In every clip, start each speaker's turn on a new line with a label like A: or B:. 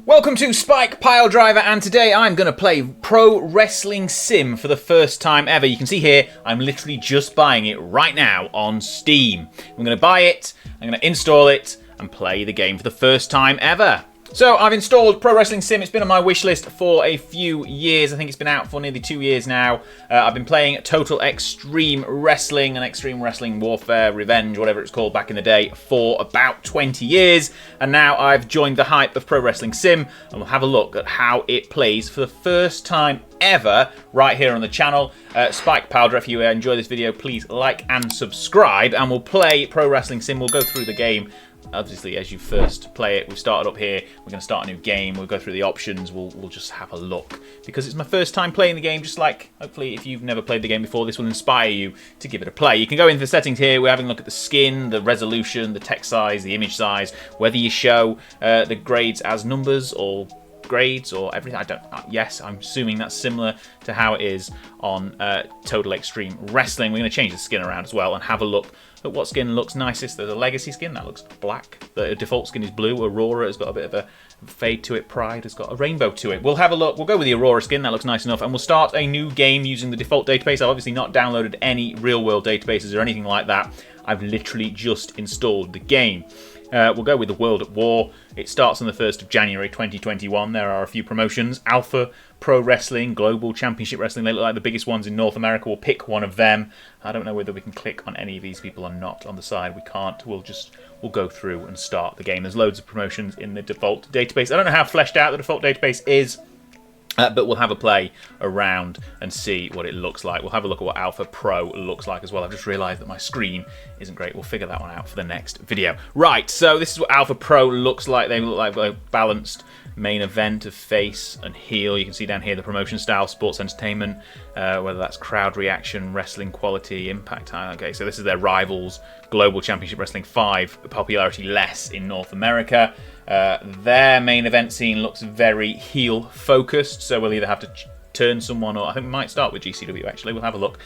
A: Welcome to Spike Piledriver, and today I'm going to play Pro Wrestling Sim for the first time ever. You can see here, I'm literally just buying it right now on Steam. I'm going to buy it, I'm going to install it, and play the game for the first time ever. So I've installed Pro Wrestling Sim. It's been on my wish list for a few years. I think it's been out for nearly 2 years now. I've been playing Total Extreme Wrestling and Extreme Wrestling Warfare, Revenge, whatever it's called back in the day, for about 20 years. And now I've joined the hype of Pro Wrestling Sim, and we'll have a look at how it plays for the first time ever right here on the channel. Spike Piledriver, if you enjoy this video, please like and subscribe, and we'll play Pro Wrestling Sim. We'll go through the game. Obviously, as you first play it, we've started up here. We're going to start a new game. We'll go through the options. We'll just have a look. Because it's my first time playing the game, just like, hopefully, if you've never played the game before, this will inspire you to give it a play. You can go into the settings here. We're having a look at the skin, the resolution, the text size, the image size, whether you show the grades as numbers or grades or everything. I don't. Yes, I'm assuming that's similar to how it is on Total Extreme Wrestling. We're going to change the skin around as well and have a look at what skin looks nicest. There's a legacy skin that looks black. The default skin is blue. Aurora has got a bit of a fade to it. Pride has got a rainbow to it. We'll have a look. We'll go with the Aurora skin. That looks nice enough. And we'll start a new game using the default database. I've obviously not downloaded any real-world databases or anything like that. I've literally just installed the game. We'll go with the World at War. It starts on the 1st of January 2021. There are a few promotions. Alpha Pro Wrestling, Global Championship Wrestling. They look like the biggest ones in North America. We'll pick one of them. I don't know whether we can click on any of these people or not on the side. We can't. We'll go through and start the game. There's loads of promotions in the default database. I don't know how fleshed out the default database is. But we'll have a play around and see what it looks like. We'll have a look at what Alpha Pro looks like as well. I've just realised that my screen isn't great. We'll figure that one out for the next video. Right, so this is what Alpha Pro looks like. They look like a balanced main event of face and heel. You can see down here the promotion style, sports entertainment, whether that's crowd reaction, wrestling quality, impact time. Okay, so this is their rivals, Global Championship Wrestling 5, popularity less in North America. Their main event scene looks very heel focused, so we'll either have to turn someone, or I think we might start with GCW actually. We'll have a look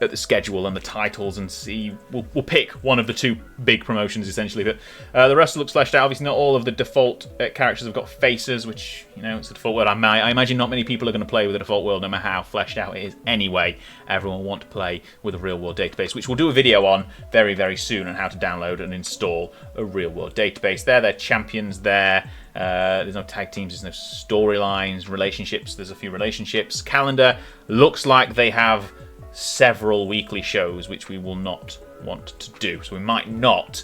A: at the schedule and the titles and see. We'll pick one of the two big promotions essentially. But the rest looks fleshed out. Obviously, not all of the default characters have got faces, which, you know, it's a default world. I imagine not many people are going to play with a default world, no matter how fleshed out it is. Anyway, everyone will want to play with a real-world database, which we'll do a video on very, very soon on how to download and install a real-world database. They're champions there. There's no tag teams, there's no storylines, relationships. There's a few relationships. Calendar looks like they have several weekly shows, which we will not want to do. So we might not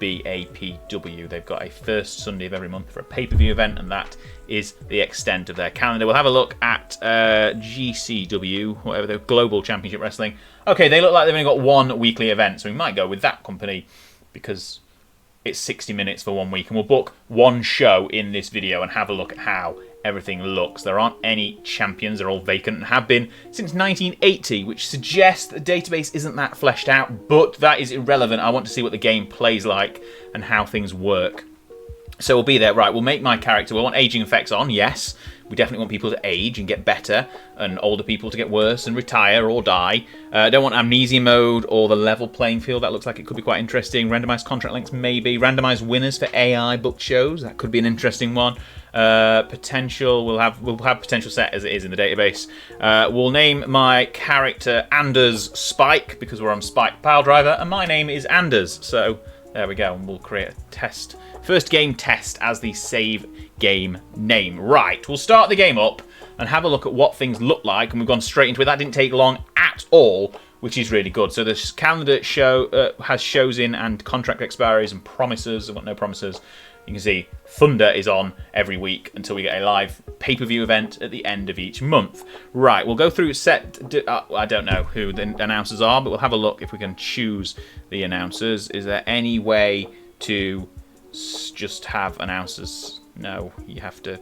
A: be APW. They've got a first Sunday of every month for a pay-per-view event, and that is the extent of their calendar. We'll have a look at GCW, whatever, the Global Championship Wrestling. Okay, they look like they've only got one weekly event, so we might go with that company because it's 60 minutes for 1 week, and we'll book one show in this video and have a look at how everything looks. There aren't any champions. They're all vacant and have been since 1980, which suggests the database isn't that fleshed out, but that is irrelevant. I want to see what the game plays like and how things work. So we'll be there. Right, we'll make my character. We want aging effects on, yes. We definitely want people to age and get better, and older people to get worse and retire or die. Don't want amnesia mode or the level playing field. That looks like it could be quite interesting. Randomized contract lengths, maybe. Randomized winners for AI book shows. That could be an interesting one. Potential. We'll have potential set as it is in the database. We'll name my character Anders Spike because we're on Spike Piledriver, and my name is Anders. So there we go, and we'll create a test. First game test as the save game name. Right, we'll start the game up and have a look at what things look like, and we've gone straight into it. That didn't take long at all, which is really good. So the calendar show has shows in and contract expiries and promises. I've got no promises. You can see Thunder is on every week until we get a live pay-per-view event at the end of each month. Right, we'll go through I don't know who the announcers are, but we'll have a look if we can choose the announcers. Is there any way to just have announcers? No, you have to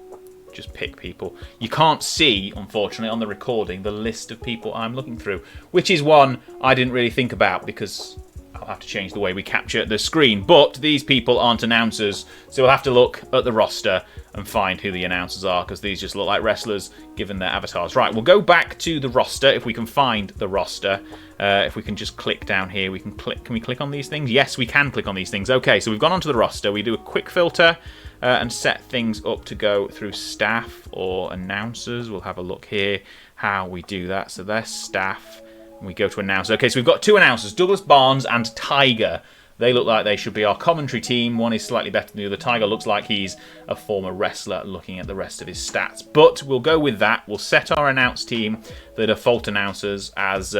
A: just pick people. You can't see, unfortunately, on the recording the list of people I'm looking through, which is one I didn't really think about because I'll have to change the way we capture the screen. But these people aren't announcers, so we'll have to look at the roster and find who the announcers are, because these just look like wrestlers given their avatars. Right, we'll go back to the roster if we can find the roster. If we can just click down here, we can click. Can we click on these things? Yes, we can click on these things. Okay, so we've gone onto the roster. We do a quick filter. and set things up to go through staff or announcers. We'll have a look here how we do that. So there's staff, and we go to announcer. Okay, so we've got two announcers, Douglas Barnes and Tiger. They look like they should be our commentary team. One is slightly better than the other. Tiger looks like he's a former wrestler looking at the rest of his stats. But we'll go with that. We'll set our announce team, the default announcers, as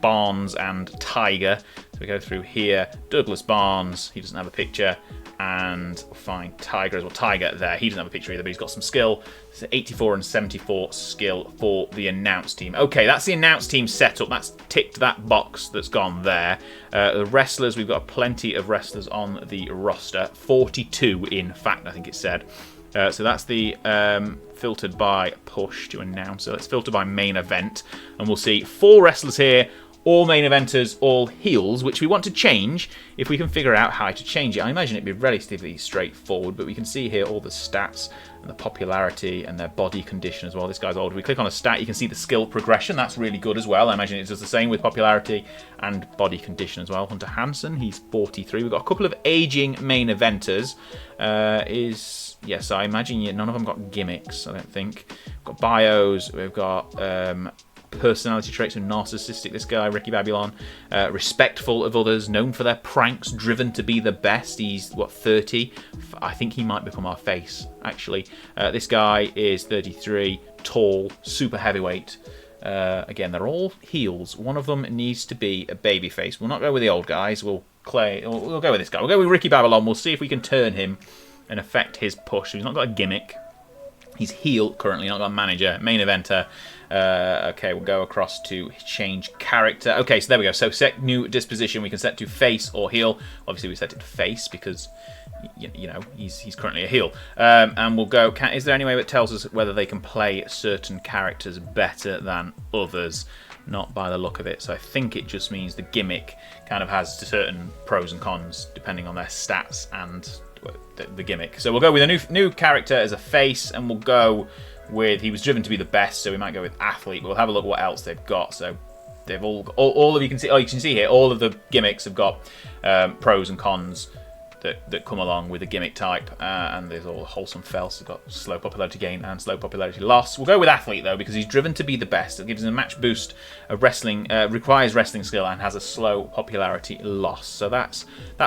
A: Barnes and Tiger. So we go through here. Douglas Barnes, he doesn't have a picture. And find Tiger as well. Tiger there, he doesn't have a picture either, but he's got some skill. It's 84 and 74 skill for the announce team. Okay, that's the announce team setup. That's ticked that box that's gone there. The wrestlers, we've got plenty of wrestlers on the roster. 42, in fact, I think it said. So that's the filtered by push to announcer. Let's filter by main event. And we'll see 4 wrestlers here. All main eventers, all heels, which we want to change if we can figure out how to change it. I imagine it'd be relatively straightforward, but we can see here all the stats and the popularity and their body condition as well. This guy's old. If we click on a stat, you can see the skill progression. That's really good as well. I imagine it does the same with popularity and body condition as well. Hunter Hansen, he's 43. We've got a couple of aging main eventers. Yes, I imagine none of them got gimmicks, I don't think. We've got bios, we've got personality traits of narcissistic, this guy, Ricky Babylon, respectful of others, known for their pranks, driven to be the best. He's, 30? I think he might become our face, actually. This guy is 33, tall, super heavyweight. Again, they're all heels. One of them needs to be a babyface. We'll not go with the old guys. We'll go with this guy. We'll go with Ricky Babylon. We'll see if we can turn him and affect his push. He's not got a gimmick. He's heel currently, not got a manager. Main eventer. Okay, we'll go across to change character. Okay, so there we go. So set new disposition. We can set to face or heel. Obviously, we set it to face because, you know, he's currently a heel. And we'll go. Is there any way that tells us whether they can play certain characters better than others? Not by the look of it. So I think it just means the gimmick kind of has certain pros and cons depending on their stats and the gimmick. So we'll go with a new character as a face, and we'll go with, he was driven to be the best, so we might go with athlete. We'll have a look what else they've got. So they've all of you can see. Oh, you can see here all of the gimmicks have got pros and cons that come along with the gimmick type, and there's all wholesome fells. We've got slow popularity gain and slow popularity loss. We'll go with athlete though because he's driven to be the best. It gives him a match boost, requires wrestling skill, and has a slow popularity loss. So that's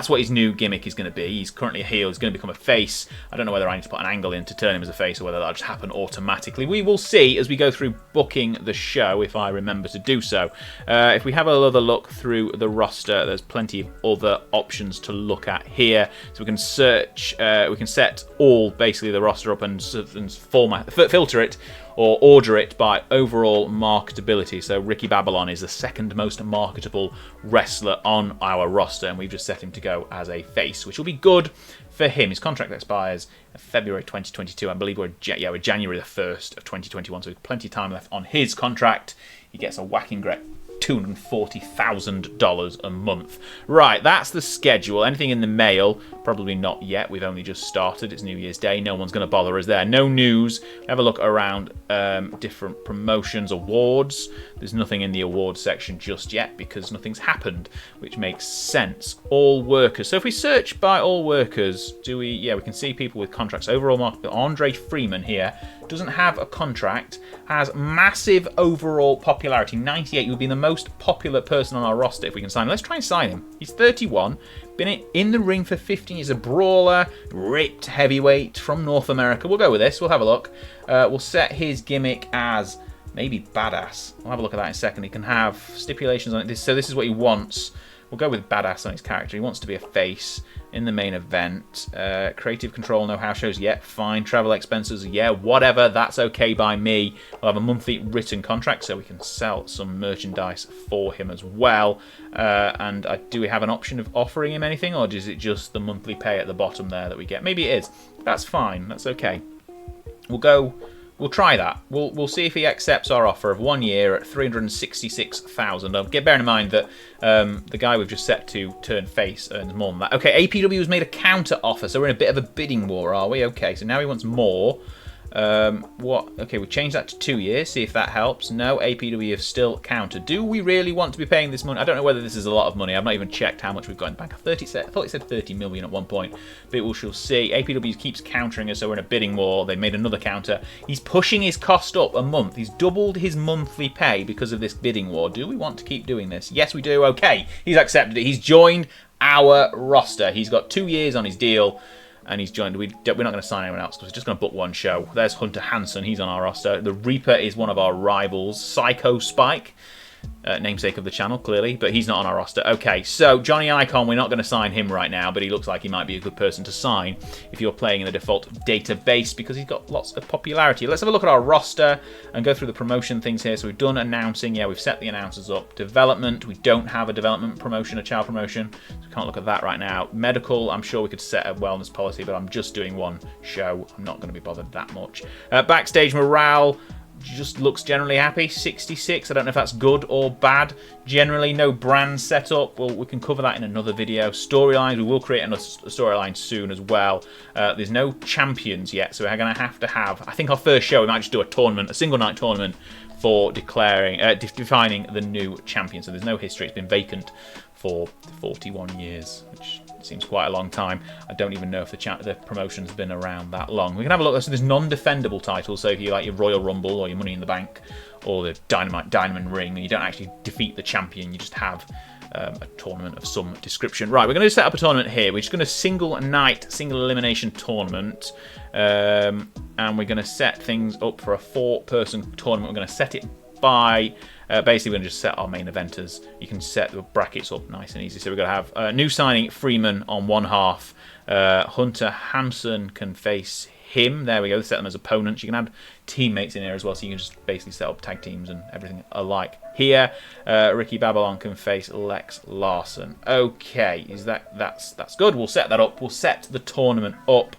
A: what his new gimmick is going to be. He's currently a heel. He's going to become a face. I don't know whether I need to put an angle in to turn him as a face or whether that'll just happen automatically. We will see as we go through booking the show if I remember to do so. If we have another look through the roster, there's plenty of other options to look at here. So we can search, we can set all basically the roster up and filter it or order it by overall marketability. So Ricky Babylon is the second most marketable wrestler on our roster, and we've just set him to go as a face, which will be good for him. His contract expires in February 2022. I believe we're January the 1st of 2021, so plenty of time left on his contract. He gets a whacking great $240,000 a month. Right, that's the schedule. Anything in the mail? Probably not yet. We've only just started. It's New Year's Day. No one's going to bother us there. No news. Have a look around different promotions, awards. There's nothing in the awards section just yet because nothing's happened, which makes sense. All workers. So if we search by all workers, we can see people with contracts. Overall market. Andre Freeman here doesn't have a contract, has massive overall popularity. 98, he would be the most popular person on our roster if we can sign him. Let's try and sign him. He's 31, been in the ring for 15 years, a brawler, ripped heavyweight from North America. We'll go with this. We'll have a look. We'll set his gimmick as maybe badass. We'll have a look at that in a second. He can have stipulations on it. So this is what he wants. We'll go with badass on his character. He wants to be a face in the main event. Creative control, no house shows yet. Fine. Travel expenses, yeah, whatever. That's okay by me. We'll have a monthly written contract so we can sell some merchandise for him as well. And do we have an option of offering him anything, or is it just the monthly pay at the bottom there that we get? Maybe it is. That's fine. That's okay. We'll try that. We'll see if he accepts our offer of 1 year at $366,000. Bearing in mind that the guy we've just set to turn face earns more than that. Okay, APW has made a counter offer, so we're in a bit of a bidding war, are we? Okay, so now he wants more. What? Okay, we changed that to 2 years. See if that helps. No, APW have still countered. Do we really want to be paying this money? I don't know whether this is a lot of money. I've not even checked how much we've got in the bank. I thought it said 30 million at one point, but we shall see. APW keeps countering us, so we're in a bidding war. They made another counter. He's pushing his cost up a month. He's doubled his monthly pay because of this bidding war. Do we want to keep doing this? Yes, we do. Okay, he's accepted it. He's joined our roster. He's got 2 years on his deal. And he's joined. We're not going to sign anyone else because we're just going to book one show. There's Hunter Hansen. He's on our roster. The Reaper is one of our rivals. Psycho Spike. Namesake of the channel, clearly. But he's not on our roster. Okay, so Johnny Icon, we're not going to sign him right now. But he looks like he might be a good person to sign if you're playing in the default database because he's got lots of popularity. Let's have a look at our roster and go through the promotion things here. So we've done announcing. Yeah, we've set the announcers up. Development. We don't have a development promotion, a child promotion. So we can't look at that right now. Medical. I'm sure we could set a wellness policy, but I'm just doing one show. I'm not going to be bothered that much. Backstage morale. Just looks generally happy. 66. I don't know if that's good or bad. Generally, no brand setup. Well, we can cover that in another video. Storylines. We will create another storyline soon as well. There's no champions yet, so we're going to have. I think our first show we might just do a tournament, a single night tournament for defining the new champion. So there's no history. It's been vacant for 41 years, which seems quite a long time. I don't even know if the promotion's been around that long. We can have a look. So there's non-defendable titles. So if you like your Royal Rumble or your Money in the Bank or the Diamond Ring, and you don't actually defeat the champion, you just have a tournament of some description. Right, we're going to set up a tournament here. We're just going to single elimination tournament. And we're going to set things up for a 4-person tournament. We're going to set it by... basically, we're going to just set our main eventers. You can set the brackets up nice and easy. So we're going to have new signing Freeman on one half. Hunter Hansen can face him. There we go. Set them as opponents. You can add teammates in here as well, so you can just basically set up tag teams and everything alike. Here, Ricky Babylon can face Lex Larson. Okay, that's good. We'll set that up. We'll set the tournament up.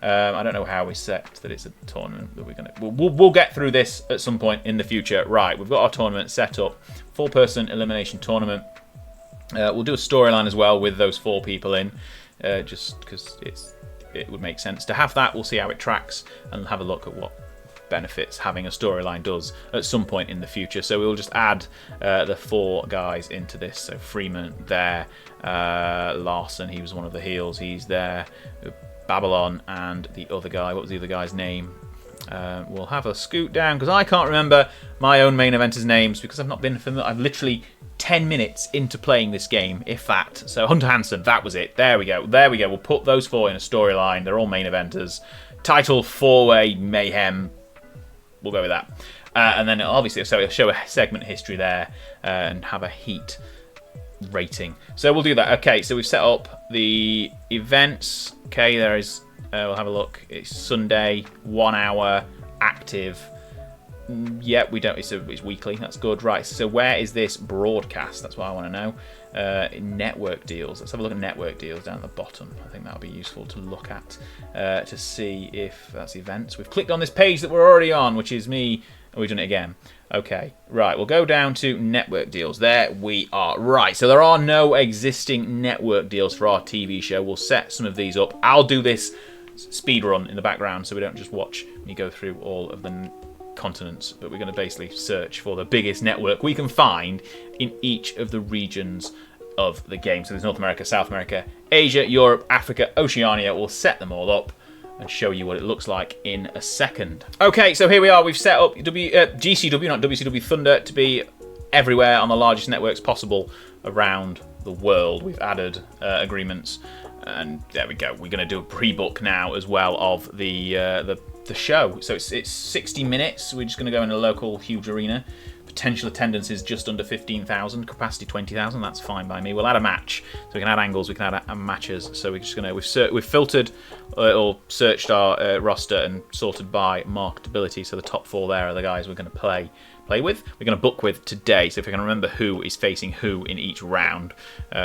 A: I don't know how we set that it's a tournament that we're gonna. We'll get through this at some point in the future. Right, we've got our tournament set up. 4-person elimination tournament. We'll do a storyline as well with those 4 people in, just because it would make sense to have that. We'll see how it tracks and have a look at what benefits having a storyline does at some point in the future. So we'll just add the 4 guys into this. So Freeman there, Larson, he was one of the heels. He's there. Babylon and the other guy. What was the other guy's name? We'll have a scoot down because I can't remember my own main eventers' names because I've not been familiar. I'm literally 10 minutes into playing this game, if that. So Hunter Hansen, that was it. There we go. We'll put those 4 in a storyline. They're all main eventers. Title 4-way mayhem. We'll go with that. And then obviously, so it'll show a segment history there and have a heat rating. So we'll do that. Okay, so we've set up the events. Okay, there is. We'll have a look. It's Sunday, 1 hour, active. Yep, we don't. It's weekly. That's good. Right. So where is this broadcast? That's what I want to know. Network deals. Let's have a look at network deals down at the bottom. I think that'll be useful to look at to see if that's events. We've clicked on this page that we're already on, which is me. Oh, we've done it again. Okay, right, we'll go down to network deals. There we are. Right, so there are no existing network deals for our TV show. We'll set some of these up. I'll do this speed run in the background so we don't just watch me go through all of the continents, but we're going to basically search for the biggest network we can find in each of the regions of the game. So there's North America, South America, Asia, Europe, Africa, Oceania. We'll set them all up and show you what it looks like in a second. Okay, so here we are. We've set up GCW, not WCW Thunder, to be everywhere on the largest networks possible around the world. We've added agreements, and there we go. We're going to do a pre-book now as well of the show. So it's 60 minutes. We're just going to go in a local huge arena. Potential attendance is just under 15,000, capacity 20,000. That's fine by me. We'll add a match, so we can add angles, we can add matches. So we're just gonna we've filtered or searched our roster and sorted by marketability. So the top 4 there are the guys we're going to play with. We're going to book with today. So if we can remember who is facing who in each round,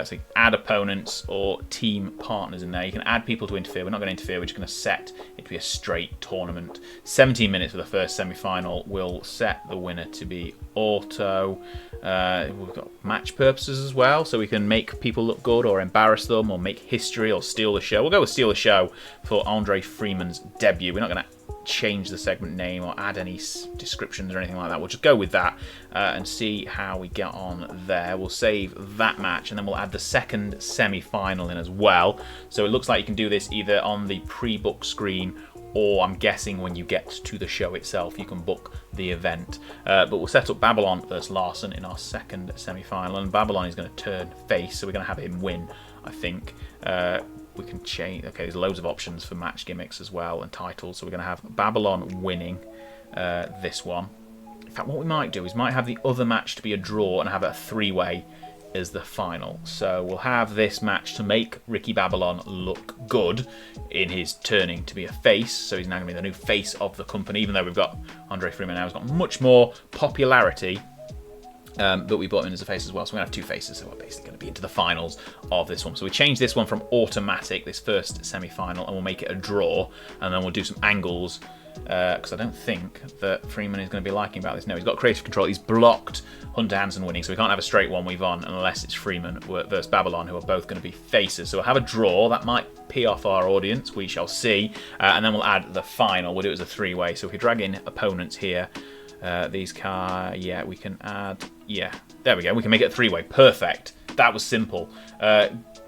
A: so add opponents or team partners in there. You can add people to interfere. We're not going to interfere. We're just going to set it to be a straight tournament. 17 minutes for the first semi-final. We'll set the winner to be auto. We've got match purposes as well, so we can make people look good or embarrass them or make history or steal the show. We'll go with steal the show for Andre Freeman's debut. We're not going to change the segment name or add any descriptions or anything like that. We'll just go with that and see how we get on there. We'll save that match, and then we'll add the second semi-final in as well. So it looks like you can do this either on the pre-book screen, or I'm guessing when you get to the show itself, you can book the event. But we'll set up Babylon versus Larson in our second semi-final, and Babylon is going to turn face, so we're going to have him win, I think. We can change. Okay, there's loads of options for match gimmicks as well and titles, so we're going to have Babylon winning this one. In fact, what we might do is might have the other match to be a draw and have a three-way as the final. So we'll have this match to make Ricky Babylon look good in his turning to be a face. So he's now going to be the new face of the company, even though we've got Andre Freeman now. He's got much more popularity, but we brought him in as a face as well. So we're going to have two faces, so we're basically going to be into the finals of this one. So we changed this one from automatic, this first semi-final, and we'll make it a draw, and then we'll do some angles, because I don't think that Freeman is going to be liking about this. No, he's got creative control. He's blocked Hunter Hansen winning, so we can't have a straight one we've on unless it's Freeman versus Babylon, who are both going to be faces. So we'll have a draw. That might pee off our audience. We shall see. And then we'll add the final. We'll do it as a three-way. So if we drag in opponents here, these guys, yeah, we can add, yeah, there we go. We can make it a three-way. Perfect. That was simple.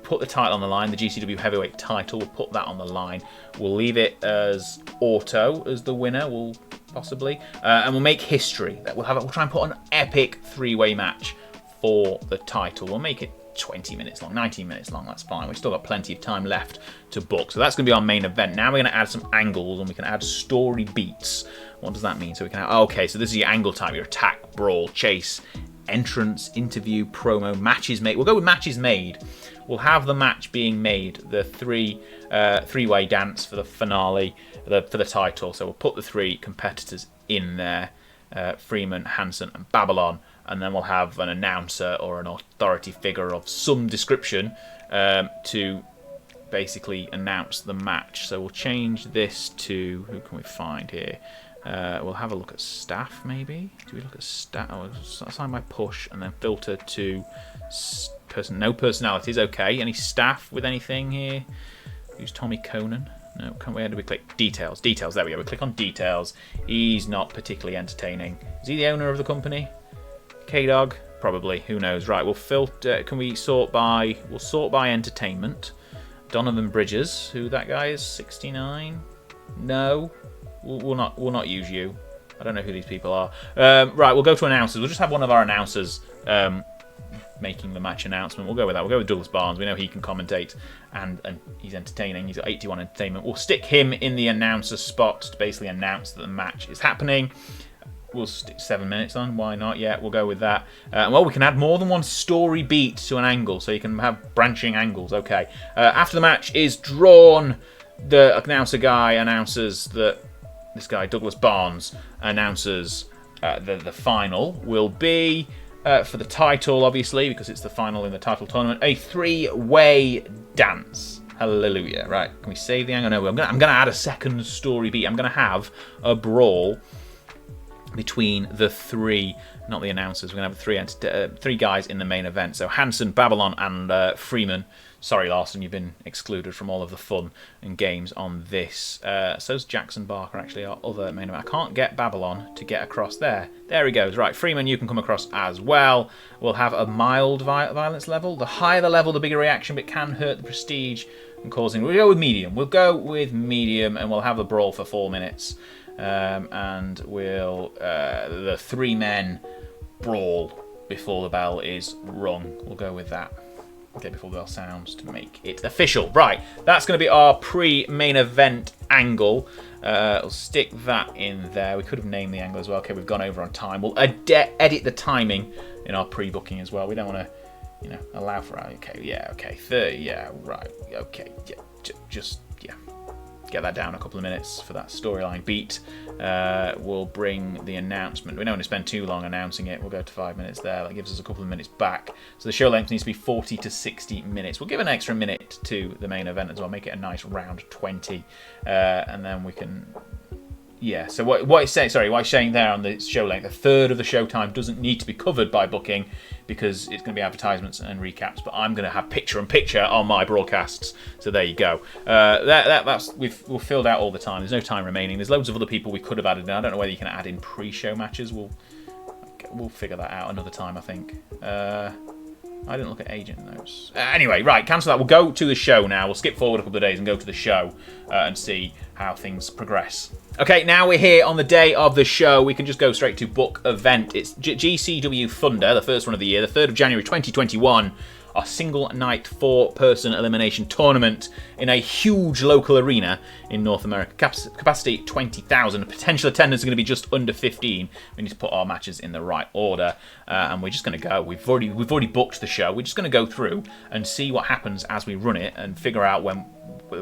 A: Put the title on the line, the GCW Heavyweight title. We'll put that on the line. We'll leave it as Auto as the winner. We'll possibly, and we'll make history. We'll try and put an epic three-way match for the title. We'll make it 20 minutes long, 19 minutes long. That's fine. We've still got plenty of time left to book. So that's going to be our main event. Now we're going to add some angles, and we can add story beats. What does that mean? So we can have, okay, so this is your angle type: your attack, brawl, chase, entrance, interview, promo, matches made. We'll go with matches made. We'll have the match being made, the three-way dance for the finale, for the title. So we'll put the three competitors in there, Freeman, Hansen, and Babylon, and then we'll have an announcer or an authority figure of some description to basically announce the match. So we'll change this to, who can we find here? We'll have a look at staff, maybe. Do we look at staff? Oh, assign by push and then filter to no personalities. Okay. Any staff with anything here? Who's Tommy Conan? No. Where do we click? Details. Details. There we go. We click on details. He's not particularly entertaining. Is he the owner of the company? K-Dog? Probably. Who knows? Right. We'll filter. Can we sort by? We'll sort by entertainment. Donovan Bridges. Who that guy is? 69. No. We'll not use you. I don't know who these people are. Right, we'll go to announcers. We'll just have one of our announcers making the match announcement. We'll go with that. We'll go with Douglas Barnes. We know he can commentate, and he's entertaining. He's got 81 entertainment. We'll stick him in the announcer spot to basically announce that the match is happening. We'll stick 7 minutes on. Why not? Yeah, we'll go with that. Well, we can add more than one story beat to an angle, so you can have branching angles. Okay. After the match is drawn, the announcer guy announces that this guy, Douglas Barnes, announces the final will be, for the title, obviously, because it's the final in the title tournament, a three-way dance. Hallelujah. Right, can we save the angle? No, I'm going to add a second story beat. I'm going to have a brawl between the three, not the announcers. We're going to have three guys in the main event. So Hansen, Babylon, and Freeman. Sorry, Larson, you've been excluded from all of the fun and games on this. So's Jackson Barker, actually, our other main event. I can't get Babylon to get across there. There he goes. Right, Freeman, you can come across as well. We'll have a mild violence level. The higher the level, the bigger reaction, but it can hurt the prestige and causing... We'll go with medium. And we'll have a brawl for 4 minutes. And we'll... the 3 men brawl before the bell is rung. We'll go with that. Okay, before the bell sounds to make it official. Right, that's going to be our pre-main event angle. We'll stick that in there. We could have named the angle as well. Okay, we've gone over on time. We'll edit the timing in our pre-booking as well. We don't want to, allow for... Okay, yeah, okay, 30, yeah, right, okay, yeah, just, yeah. Get that down a couple of minutes for that storyline beat. We'll bring the announcement. We don't want to spend too long announcing it. We'll go to 5 minutes there. That gives us a couple of minutes back. So the show length needs to be 40 to 60 minutes. We'll give an extra minute to the main event as well. Make it a nice round 20. And then we can Yeah, so what it's saying, sorry, what it's saying there on the show length, a third of the show time doesn't need to be covered by booking because it's going to be advertisements and recaps. But I'm going to have picture-in-picture on my broadcasts. So there you go. We've filled out all the time. There's no time remaining. There's loads of other people we could have added in. I don't know whether you can add in pre-show matches. We'll figure that out another time, I think. I didn't look at agent notes. Anyway, right, cancel that. We'll go to the show now. We'll skip forward a couple of days and go to the show and see how things progress. Okay, now we're here on the day of the show. We can just go straight to book event. It's GCW Thunder, the first one of the year, the 3rd of January 2021. Our single night 4-person elimination tournament in a huge local arena in North America. Capacity 20,000. Potential attendance is going to be just under 15. We need to put our matches in the right order, and we're just going to go. We've already booked the show. We're just going to go through and see what happens as we run it and figure out whether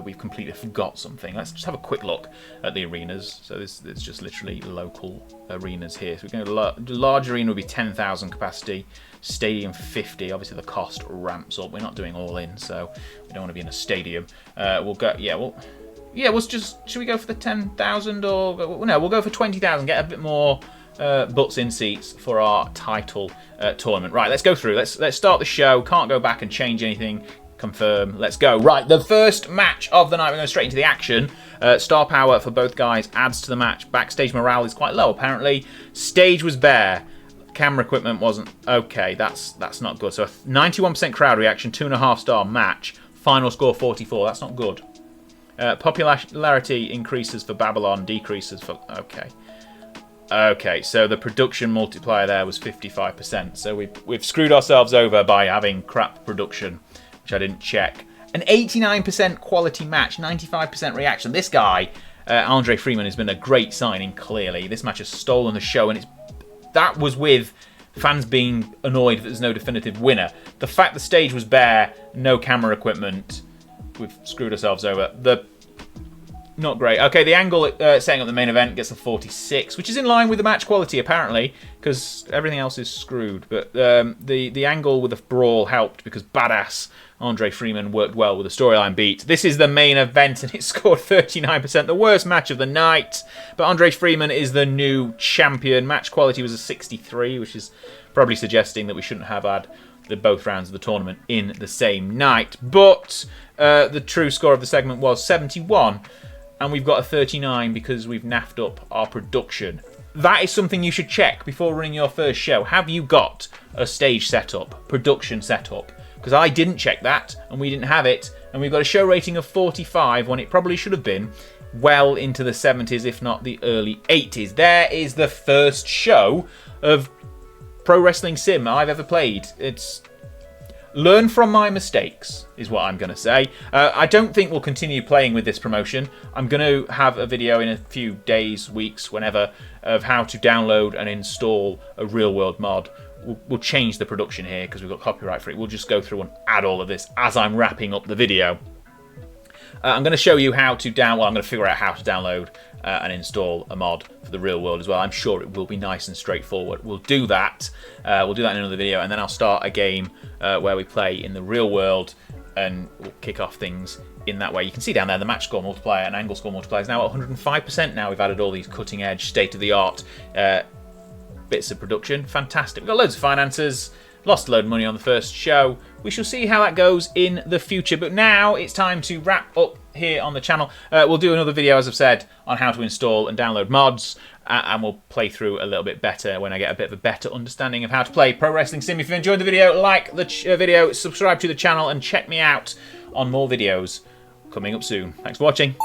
A: we've completely forgot something. Let's just have a quick look at the arenas. So there's just literally local arenas here. So we're going to the large arena will be 10,000 capacity. Stadium 50. Obviously the cost ramps up. We're not doing all in, so we don't want to be in a stadium. We'll go. Should we go for the 10,000 or no? We'll go for 20,000. Get a bit more butts in seats for our title tournament. Right, let's go through. Let's start the show. Can't go back and change anything. Confirm. Let's go. Right, the first match of the night. We're going straight into the action. Star power for both guys adds to the match. Backstage morale is quite low apparently. Stage was bare. Camera equipment wasn't okay. That's not good. So 91% crowd reaction, 2.5-star match. Final score 44. That's not good. Popularity increases for Babylon, decreases for. Okay. So the production multiplier there was 55%. So we've screwed ourselves over by having crap production, which I didn't check. An 89% quality match, 95% reaction. This guy, Andre Freeman, has been a great signing. Clearly, this match has stolen the show, and that was with fans being annoyed that there's no definitive winner. The fact the stage was bare, no camera equipment, we've screwed ourselves over. Not great. Okay, the angle setting up the main event gets a 46, which is in line with the match quality apparently, because everything else is screwed. But the angle with the brawl helped because badass Andre Freeman worked well with the storyline beat. This is the main event and it scored 39%, the worst match of the night. But Andre Freeman is the new champion. Match quality was a 63, which is probably suggesting that we shouldn't have had both rounds of the tournament in the same night. But the true score of the segment was 71, and we've got a 39 because we've naffed up our production. That is something you should check before running your first show. Have you got a stage setup, production setup? Because I didn't check that, and we didn't have it, and we've got a show rating of 45 when it probably should have been well into the 70s, if not the early 80s. There is the first show of Pro Wrestling Sim I've ever played. It's learn from my mistakes, is what I'm going to say. I don't think we'll continue playing with this promotion. I'm going to have a video in a few days, weeks, whenever, of how to download and install a real-world mod. We'll change the production here because we've got copyright for it. We'll just go through and add all of this as I'm wrapping up the video. I'm going to show you how to I'm going to figure out how to download and install a mod for the real world as well. I'm sure it will be nice and straightforward. We'll do that. We'll do that in another video, and then I'll start a game where we play in the real world, and we'll kick off things in that way. You can see down there the match score multiplier and angle score multiplier is now at 105%. Now we've added all these cutting edge, state of the art bits of production. Fantastic. We've got loads of finances. Lost a load of money on the first show. We shall see how that goes in the future. But now it's time to wrap up here on the channel. We'll do another video, as I've said, on how to install and download mods. And we'll play through a little bit better when I get a bit of a better understanding of how to play Pro Wrestling Sim. If you enjoyed the video, like the video, subscribe to the channel, and check me out on more videos coming up soon. Thanks for watching.